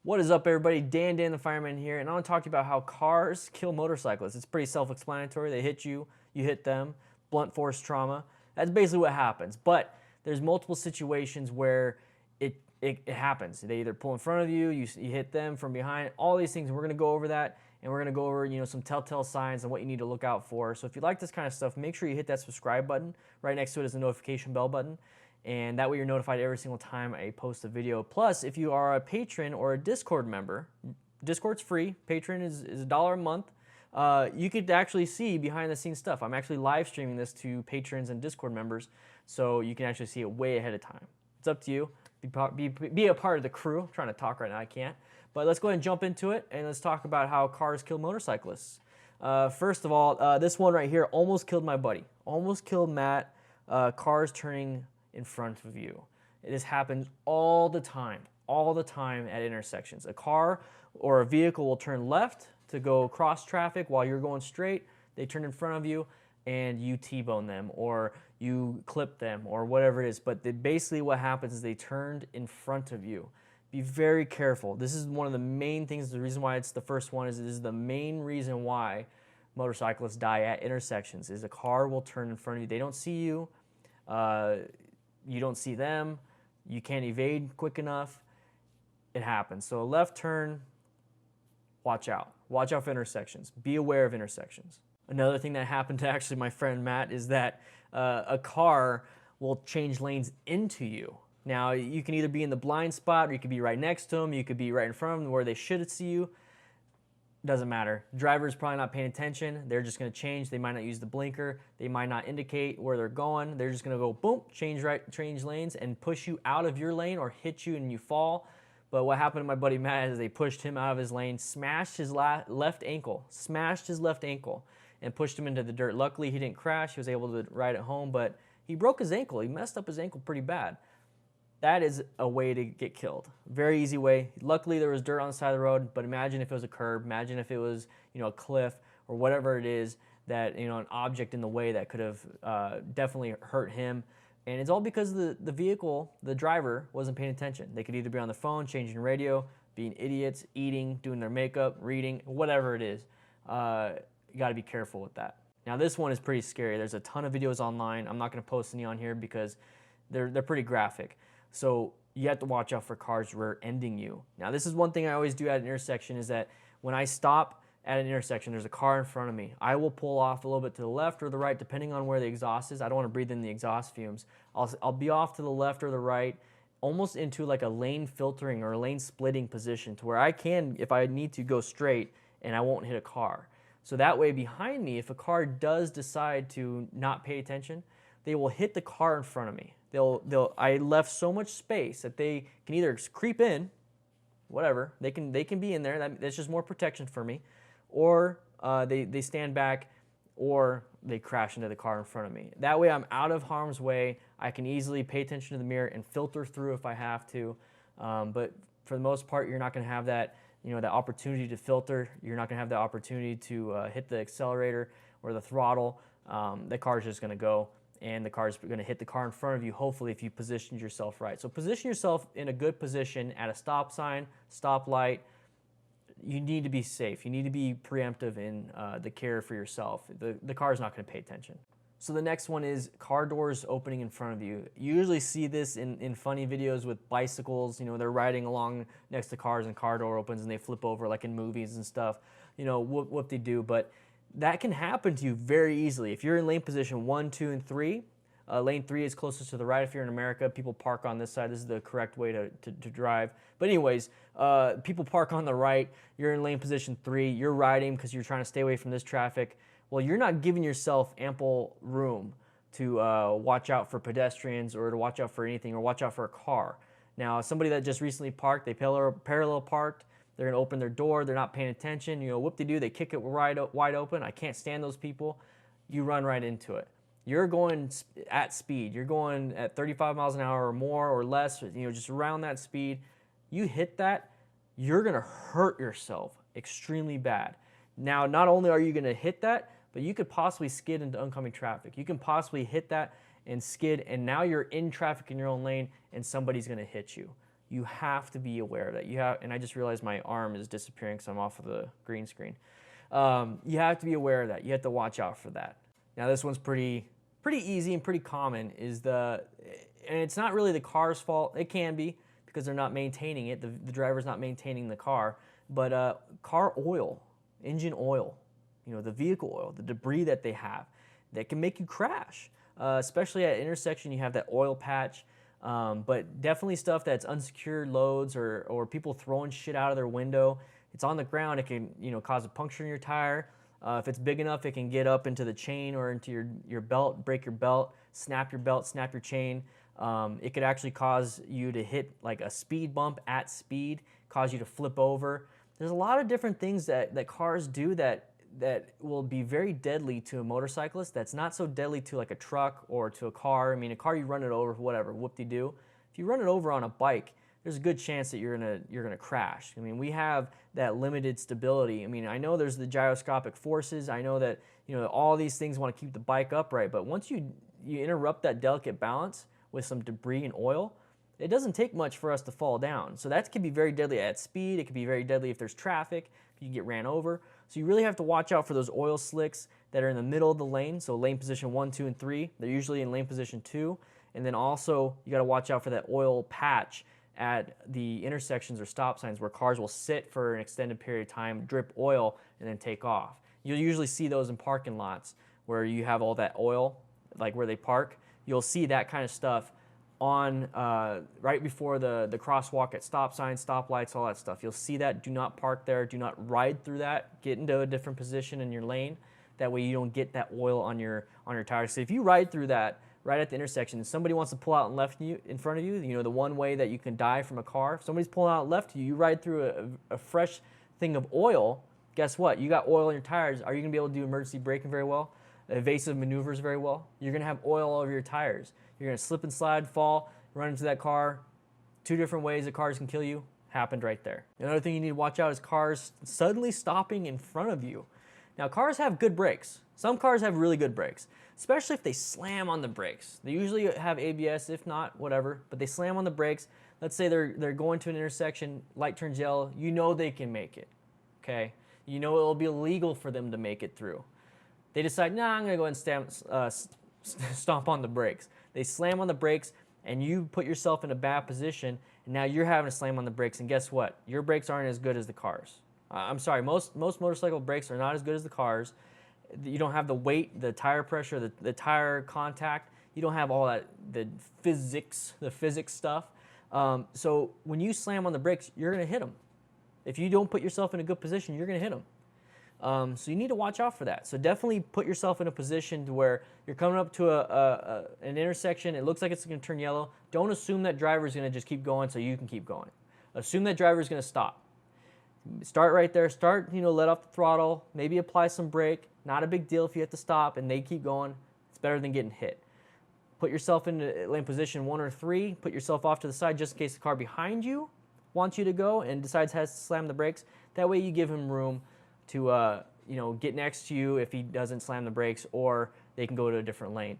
What is up, everybody? Dan the Fireman here, and I want to talk to you about how cars kill motorcyclists. It's pretty self-explanatory. They hit you, you hit them, blunt force trauma. That's basically what happens. But there's multiple situations where it happens. They either pull in front of you, you hit them from behind, all these things. We're going to go over that, and we're going to go over some telltale signs and what you need to look out for. So if you like this kind of stuff, make sure you hit that subscribe button. Right next to it is the notification bell button. And that way you're notified every single time I post a video. Plus, if you are a patron or a Discord member, Discord's free, Patreon is $1 a month, you could actually see behind the scenes stuff. I'm actually live streaming this to patrons and Discord members, so you can actually see it way ahead of time. It's up to you. Be a part of the crew. I'm trying to talk right now, I can't. But let's go ahead and jump into it, and let's talk about how cars kill motorcyclists. First of all, this one right here almost killed my buddy. Almost killed Matt. Cars turning in front of you. This happens all the time at intersections. A car or a vehicle will turn left to go cross traffic while you're going straight. They turn in front of you and you T-bone them or you clip them or whatever it is. But basically what happens is they turned in front of you. Be very careful. This is one of the main things. The reason why it's the first one is this is the main reason why motorcyclists die at intersections is a car will turn in front of you. They don't see you. You don't see them, you can't evade quick enough, it happens. So a left turn, watch out. Watch out for intersections. Be aware of intersections. Another thing that happened to actually my friend Matt is that a car will change lanes into you. Now you can either be in the blind spot or you could be right next to them, you could be right in front of them where they should see you. Doesn't matter. The driver is probably not paying attention. They're just going to change. They might not use the blinker. They might not indicate where they're going. They're just going to go boom, change lanes and push you out of your lane or hit you and you fall. But what happened to my buddy Matt is they pushed him out of his lane, smashed his left ankle, and pushed him into the dirt. Luckily, he didn't crash. He was able to ride it home, but he broke his ankle. He messed up his ankle pretty bad. That is a way to get killed. Very easy way. Luckily, there was dirt on the side of the road, but imagine if it was a curb. Imagine if it was, a cliff or whatever it is that, an object in the way that could have definitely hurt him. And it's all because the vehicle, the driver, wasn't paying attention. They could either be on the phone, changing radio, being idiots, eating, doing their makeup, reading, whatever it is. You got to be careful with that. Now, this one is pretty scary. There's a ton of videos online. I'm not going to post any on here because they're pretty graphic. So you have to watch out for cars rear-ending you. Now, this is one thing I always do at an intersection is that when I stop at an intersection, there's a car in front of me. I will pull off a little bit to the left or the right, depending on where the exhaust is. I don't want to breathe in the exhaust fumes. I'll be off to the left or the right, almost into like a lane filtering or a lane splitting position to where I can, if I need to, go straight and I won't hit a car. So that way behind me, if a car does decide to not pay attention, they will hit the car in front of me. I left so much space that they can either creep in, whatever, they can be in there, that's just more protection for me, or they stand back, or they crash into the car in front of me. That way I'm out of harm's way. I can easily pay attention to the mirror and filter through if I have to, but for the most part, you're not going to have that, that opportunity to filter. You're not going to have the opportunity to hit the accelerator or the throttle. The car's just going to go. And the car's going to hit the car in front of you, hopefully, if you positioned yourself right. So position yourself in a good position at a stop sign, stop light. You need to be safe. You need to be preemptive in the care for yourself. The car's not going to pay attention. So the next one is car doors opening in front of you. You usually see this in funny videos with bicycles. They're riding along next to cars and car door opens and they flip over like in movies and stuff. What they do, but that can happen to you very easily. If you're in lane position 1, 2, and 3, lane 3 is closest to the right. If you're in America, people park on this side. This is the correct way to drive. But anyways, people park on the right. You're in lane position 3. You're riding because you're trying to stay away from this traffic. Well, you're not giving yourself ample room to watch out for pedestrians or to watch out for anything or watch out for a car. Now, somebody that just recently parked, they parallel parked. They're going to open their door. They're not paying attention. Whoop-de-doo, they kick it wide open. I can't stand those people. You run right into it. You're going at speed. You're going at 35 miles an hour or more or less, just around that speed. You hit that, you're going to hurt yourself extremely bad. Now, not only are you going to hit that, but you could possibly skid into oncoming traffic. You can possibly hit that and skid, and now you're in traffic in your own lane, and somebody's going to hit you. You have to be aware of that. And I just realized my arm is disappearing because I'm off of the green screen. You have to be aware of that. You have to watch out for that. Now this one's pretty easy and pretty common. And it's not really the car's fault. It can be because they're not maintaining it. The driver's not maintaining the car. But car oil, engine oil, the vehicle oil, the debris that they have, that can make you crash. Especially at intersection, you have that oil patch. But definitely stuff that's unsecured loads or people throwing shit out of their window. It's on the ground. It can cause a puncture in your tire. If it's big enough, it can get up into the chain or into your belt, break your belt, snap your chain. It could actually cause you to hit like a speed bump at speed, cause you to flip over. There's a lot of different things that cars do that will be very deadly to a motorcyclist. That's not so deadly to like a truck or to a car. I mean, a car you run it over, whatever, whoop-de-doo. If you run it over on a bike, there's a good chance that you're gonna crash. I mean, we have that limited stability. I mean, I know there's the gyroscopic forces. I know that all these things want to keep the bike upright, but once you interrupt that delicate balance with some debris and oil, it doesn't take much for us to fall down. So that can be very deadly at speed. It can be very deadly if there's traffic, if you get ran over. So you really have to watch out for those oil slicks that are in the middle of the lane. So lane position 1, 2, and 3. They're usually in lane position 2. And then also you got to watch out for that oil patch at the intersections or stop signs where cars will sit for an extended period of time, drip oil, and then take off. You'll usually see those in parking lots where you have all that oil, like where they park. You'll see that kind of stuff on right before the crosswalk at stop signs, stoplights, all that stuff. You'll see that. Do not park there. Do not ride through that. Get into a different position in your lane. That way you don't get that oil on your tires. So if you ride through that right at the intersection and somebody wants to pull out in front of you, the one way that you can die from a car, if somebody's pulling out left of you, you ride through a fresh thing of oil, guess what? You got oil in your tires. Are you going to be able to do emergency braking very well? Evasive maneuvers very well? You're going to have oil all over your tires. You're going to slip and slide, fall, run into that car. 2 different ways that cars can kill you happened right there. Another thing you need to watch out is cars suddenly stopping in front of you. Now, cars have good brakes. Some cars have really good brakes, especially if they slam on the brakes. They usually have ABS, if not, whatever, but they slam on the brakes. Let's say they're going to an intersection, light turns yellow. You know they can make it, okay? You know it'll be illegal for them to make it through. They decide, nah, I'm going to go ahead and stomp on the brakes. They slam on the brakes, and you put yourself in a bad position, and now you're having to slam on the brakes, and guess what? Your brakes aren't as good as the cars. I'm sorry, most motorcycle brakes are not as good as the cars. You don't have the weight, the tire pressure, the tire contact. You don't have all that, the physics stuff. So when you slam on the brakes, you're going to hit them. If you don't put yourself in a good position, you're going to hit them. So you need to watch out for that. So definitely put yourself in a position to where you're coming up to an intersection. It looks like it's going to turn yellow. Don't assume that driver is going to just keep going so you can keep going. Assume that driver is going to stop. Start right there. Start, let off the throttle. Maybe apply some brake. Not a big deal if you have to stop and they keep going. It's better than getting hit. Put yourself in lane position 1 or 3. Put yourself off to the side just in case the car behind you wants you to go and decides has to slam the brakes. That way you give him room to get next to you if he doesn't slam the brakes, or they can go to a different lane.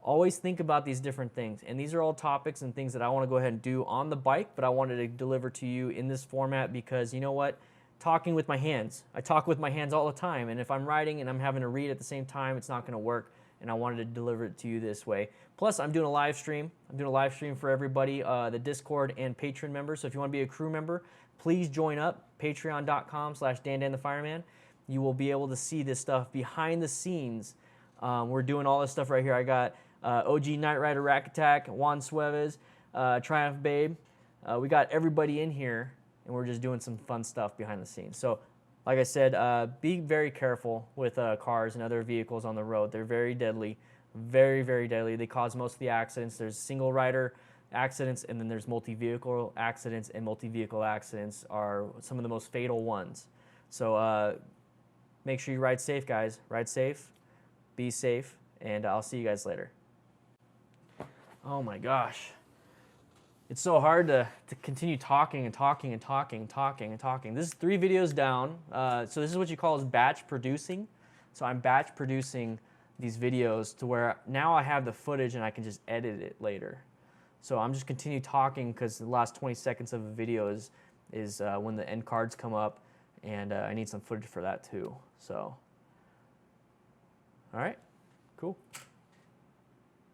Always think about these different things, and these are all topics and things that I want to go ahead and do on the bike, but I wanted to deliver to you in this format because, you know what? Talking with my hands. I talk with my hands all the time, and if I'm writing and I'm having to read at the same time, it's not going to work, and I wanted to deliver it to you this way. Plus, I'm doing a live stream. I'm doing a live stream for everybody, the Discord and Patreon members, so if you want to be a crew member, please join up, patreon.com/DanDanTheFireman. You will be able to see this stuff behind the scenes. We're doing all this stuff right here. I got OG Knight Rider Rack Attack, Juan Sueves, Triumph Babe. We got everybody in here, and we're just doing some fun stuff behind the scenes. So, like I said, be very careful with cars and other vehicles on the road. They're very deadly, very, very deadly. They cause most of the accidents. There's single rider accidents, and then there's multi-vehicle accidents, and multi-vehicle accidents are some of the most fatal ones. So make sure you ride safe, guys. Ride safe, be safe, and I'll see you guys later. Oh my gosh. It's so hard to continue talking and talking and talking and talking and talking. This is 3 videos down. So this is what you call as batch producing. So I'm batch producing these videos to where now I have the footage and I can just edit it later. So I'm just continue talking because the last 20 seconds of the video is when the end cards come up, and I need some footage for that too. So, all right, cool.